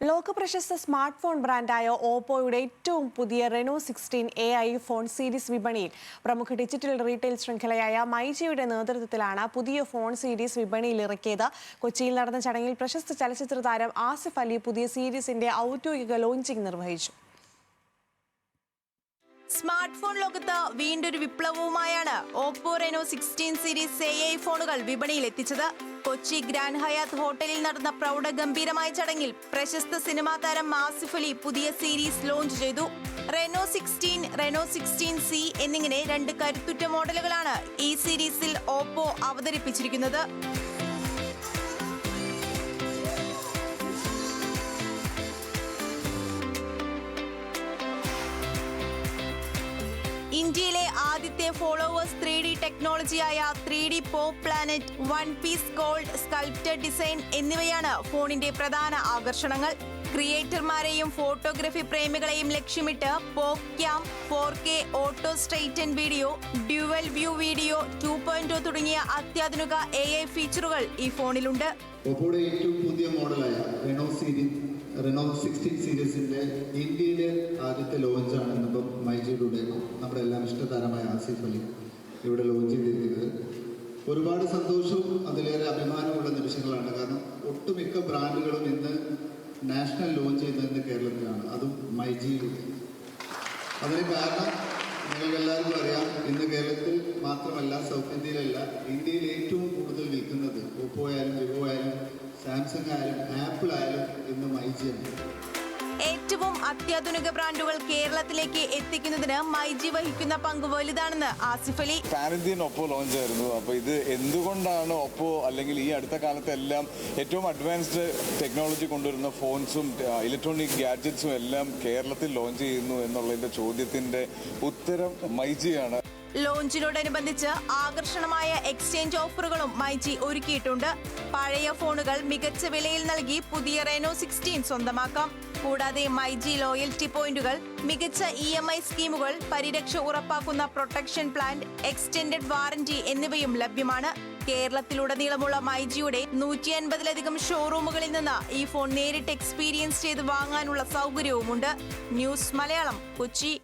ലോകപ്രശസ്ത smart phone ബ്രാൻഡായ ഓപ്പോയുടെ ഏറ്റവും പുതിയ റെനോ 16 AI ഫോൺ സീരീസ് വിപണിയിൽ. പ്രമുഖ ഡിജിറ്റൽ റീറ്റെയിൽ ശൃംഖലയായ മൈജിയുടെ നേതൃത്വത്തിലാണ് പുതിയ ഫോൺ സീരീസ് വിപണിയിൽ ഇറക്കിയത്. കൊച്ചിയിൽ നടന്ന ചടങ്ങിൽ പ്രശസ്ത ചലച്ചിത്ര താരം ആസിഫ് അലി പുതിയ സീരീസിന്റെ ഔദ്യോഗിക ലോഞ്ചിംഗ് നിർവഹിച്ചു. സ്മാർട്ട് ഫോൺ ലോകത്ത് വീണ്ടൊരു വിപ്ലവവുമായാണ് ഓപ്പോ റെനോ 16 സീരീസ് AI ഫോണുകൾ വിപണിയിൽ എത്തിച്ചത്. കൊച്ചി ഗ്രാൻഡ് ഹയാത്ത് ഹോട്ടലിൽ നടന്ന പ്രൗഢഗംഭീരമായ ചടങ്ങിൽ പ്രശസ്ത സിനിമാ താരം ആസിഫ് അലി പുതിയ സീരീസ് ലോഞ്ച് ചെയ്തു. റെനോ 16, റെനോ 16C എന്നിങ്ങനെ രണ്ട് കരുത്തുറ്റ മോഡലുകളാണ് ഈ സീരീസിൽ ഓപ്പോ അവതരിപ്പിച്ചിരിക്കുന്നത്. ഇന്ത്യയിലെ ആദ്യത്തെ ഫോളോവേഴ്സ് 3D ടെക്നോളജിയായ 3D pop planet, one piece gold sculpted design എന്നിവയാണ് ഫോണിന്റെ പ്രധാന ആകർഷണങ്ങൾ. ക്രിയേറ്റർമാരെയും ഫോട്ടോഗ്രഫി പ്രേമികളെയും ലക്ഷ്യമിട്ട് pop cam, 4K auto straighten video, dual view video 2.0 തുടങ്ങിയ അത്യാധുനിക AI ഫീച്ചറുകൾ ഈ ഫോണിലുണ്ട്. ഓപ്പോയുടെ ഏറ്റവും പുതിയ മോഡലായ റെനോ 16 സീരീസിന്റെ ഇന്ത്യയിലെ ആദ്യത്തെ ലോഞ്ചാണ് ഇന്നിപ്പം മൈജിയിലൂടെ നമ്മുടെ എല്ലാം ഇഷ്ടതാരമായ ആസിഫ് അലി ഇവിടെ ലോഞ്ച് ചെയ്തിരിക്കുന്നത്. ഒരുപാട് സന്തോഷവും അതിലേറെ അഭിമാനമുള്ള നിമിഷങ്ങളാണ്. കാരണം ഒട്ടുമിക്ക ബ്രാൻഡുകളും ഇന്ന് നാഷണൽ ലോഞ്ച് ചെയ്യുന്നത് കേരളത്തിലാണ്, അതും മൈജിയിലൂടെ. അതിന് കാരണം നിങ്ങൾക്ക് എല്ലാവർക്കും അറിയാം, ഇന്ന് കേരളത്തിൽ മാത്രമല്ല സൗത്ത് ഇന്ത്യയിലല്ല, ഇന്ത്യയിൽ ഏറ്റവും കൂടുതൽ വിൽക്കുന്നത് ഓപ്പോ ആയാലും വിവോ ആയാലും സാംസങ് ആയാലും ആപ്പിൾ ആയാലും ഇന്ന് മൈജിയാണ്. ഏറ്റവും അത്യാധുനിക ബ്രാൻഡുകൾ കേരളത്തിലേക്ക് എത്തിക്കുന്നതിന് മൈജി വഹിക്കുന്ന പങ്ക് വലുതാണെന്ന് Asif Ali. Pan Indian Oppo launch ആയിരുന്നു. അപ്പോൾ ഇത് എന്തുകൊണ്ടാണ് ഒപ്പോ അല്ലെങ്കിൽ ഈ അടുത്ത കാലത്ത് എല്ലാം ഏറ്റവും അഡ്വാൻസ്ഡ് ടെക്നോളജി കൊണ്ടുവരുന്ന ഫോൺസും ഇലക്ട്രോണിക് ഗാഡ്ജറ്റ്സും എല്ലാം കേരളത്തിൽ ലോഞ്ച് ചെയ്യുന്നു എന്നുള്ളതിന്റെ ചോദ്യത്തിന്റെ ഉത്തരം മൈജിയാണ്. ലോഞ്ചിനോടനുബന്ധിച്ച് ആകർഷണമായ എക്സ്ചേഞ്ച് ഓഫറുകളും മൈജി ഒരുക്കിയിട്ടുണ്ട്. പഴയ ഫോണുകൾ മികച്ച വിലയിൽ നൽകി പുതിയ റെനോ 16 സ്വന്തമാക്കാം. കൂടാതെ മൈജി ലോയൽറ്റി പോയിന്റുകൾ, മികച്ച EMI സ്കീമുകൾ, പരിരക്ഷ ഉറപ്പാക്കുന്ന പ്രൊട്ടക്ഷൻ പ്ലാൻ, എക്സ്റ്റെൻഡഡ് വാറന്റി എന്നിവയും ലഭ്യമാണ്. കേരളത്തിലുടനീളമുള്ള മൈജിയുടെ 150-ലധികം ഷോറൂമുകളിൽ നിന്ന് ഈ ഫോൺ നേരിട്ട് എക്സ്പീരിയൻസ് ചെയ്ത് വാങ്ങാനുള്ള സൗകര്യവുമുണ്ട്. ന്യൂസ് മലയാളം, കൊച്ചി.